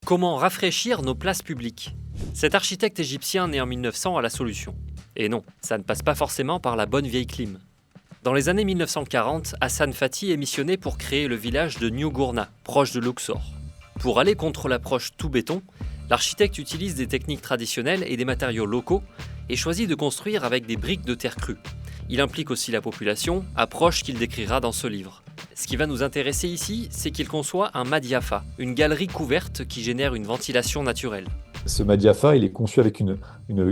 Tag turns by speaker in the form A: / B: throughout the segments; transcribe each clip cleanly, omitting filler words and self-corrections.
A: Comment rafraîchir nos places publiques? Cet architecte égyptien né en 1900 a la solution. Et non, ça ne passe pas forcément par la bonne vieille clim. Dans les années 1940, Hassan Fathy est missionné pour créer le village de New Gourna, proche de Luxor. Pour aller contre l'approche tout béton, l'architecte utilise des techniques traditionnelles et des matériaux locaux et choisit de construire avec des briques de terre crue. Il implique aussi la population, approche qu'il décrira dans ce livre. Ce qui va nous intéresser ici, c'est qu'il conçoit un Madiafa, une galerie couverte qui génère une ventilation naturelle.
B: Ce Madiafa, il est conçu avec une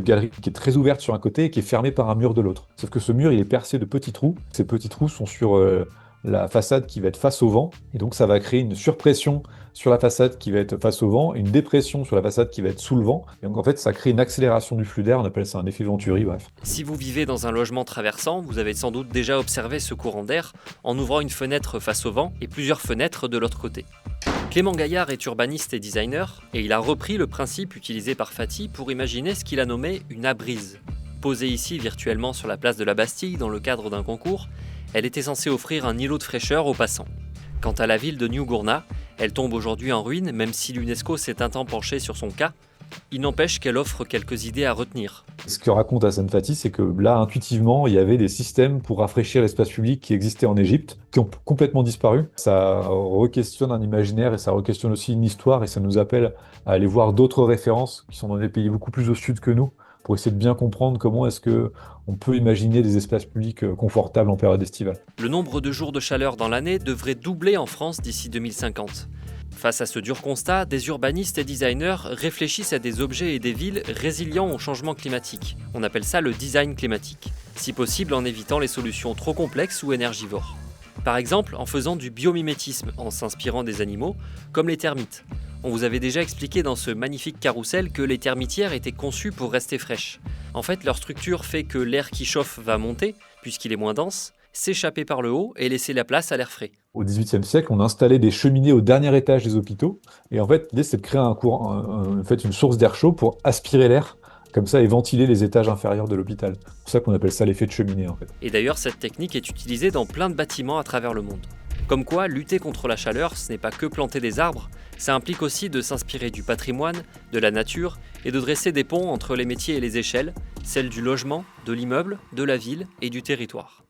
B: galerie qui est très ouverte sur un côté et qui est fermée par un mur de l'autre. Sauf que ce mur, il est percé de petits trous. Ces petits trous sont sur la façade qui va être face au vent. Et donc, ça va créer une surpression sur la façade qui va être face au vent et une dépression sur la façade qui va être sous le vent. Et donc, en fait, ça crée une accélération du flux d'air. On appelle ça un effet Venturi, bref.
A: Si vous vivez dans un logement traversant, vous avez sans doute déjà observé ce courant d'air en ouvrant une fenêtre face au vent et plusieurs fenêtres de l'autre côté. Clément Gaillard est urbaniste et designer, et il a repris le principe utilisé par Fathy pour imaginer ce qu'il a nommé une abrise. Posée ici virtuellement sur la place de la Bastille dans le cadre d'un concours, elle était censée offrir un îlot de fraîcheur aux passants. Quant à la ville de New Gourna, elle tombe aujourd'hui en ruine, même si l'UNESCO s'est un temps penché sur son cas. Il n'empêche qu'elle offre quelques idées à retenir.
B: Ce que raconte Hassan Fathy, c'est que là, intuitivement, il y avait des systèmes pour rafraîchir l'espace public qui existaient en Égypte, qui ont complètement disparu. Ça re-questionne un imaginaire et ça re-questionne aussi une histoire et ça nous appelle à aller voir d'autres références qui sont dans des pays beaucoup plus au sud que nous, pour essayer de bien comprendre comment est-ce que on peut imaginer des espaces publics confortables en période estivale.
A: Le nombre de jours de chaleur dans l'année devrait doubler en France d'ici 2050. Face à ce dur constat, des urbanistes et designers réfléchissent à des objets et des villes résilients au changement climatique. On appelle ça le design climatique, si possible en évitant les solutions trop complexes ou énergivores. Par exemple, en faisant du biomimétisme, en s'inspirant des animaux, comme les termites. On vous avait déjà expliqué dans ce magnifique carrousel que les termitières étaient conçues pour rester fraîches. En fait, leur structure fait que l'air qui chauffe va monter, puisqu'il est moins dense, s'échapper par le haut et laisser la place à l'air frais.
B: Au XVIIIe siècle, on installait des cheminées au dernier étage des hôpitaux. Et en fait, l'idée, c'est de créer une source d'air chaud pour aspirer l'air, comme ça, et ventiler les étages inférieurs de l'hôpital. C'est pour ça qu'on appelle ça l'effet de cheminée, en fait.
A: Et d'ailleurs, cette technique est utilisée dans plein de bâtiments à travers le monde. Comme quoi, lutter contre la chaleur, ce n'est pas que planter des arbres, ça implique aussi de s'inspirer du patrimoine, de la nature, et de dresser des ponts entre les métiers et les échelles, celles du logement, de l'immeuble, de la ville et du territoire.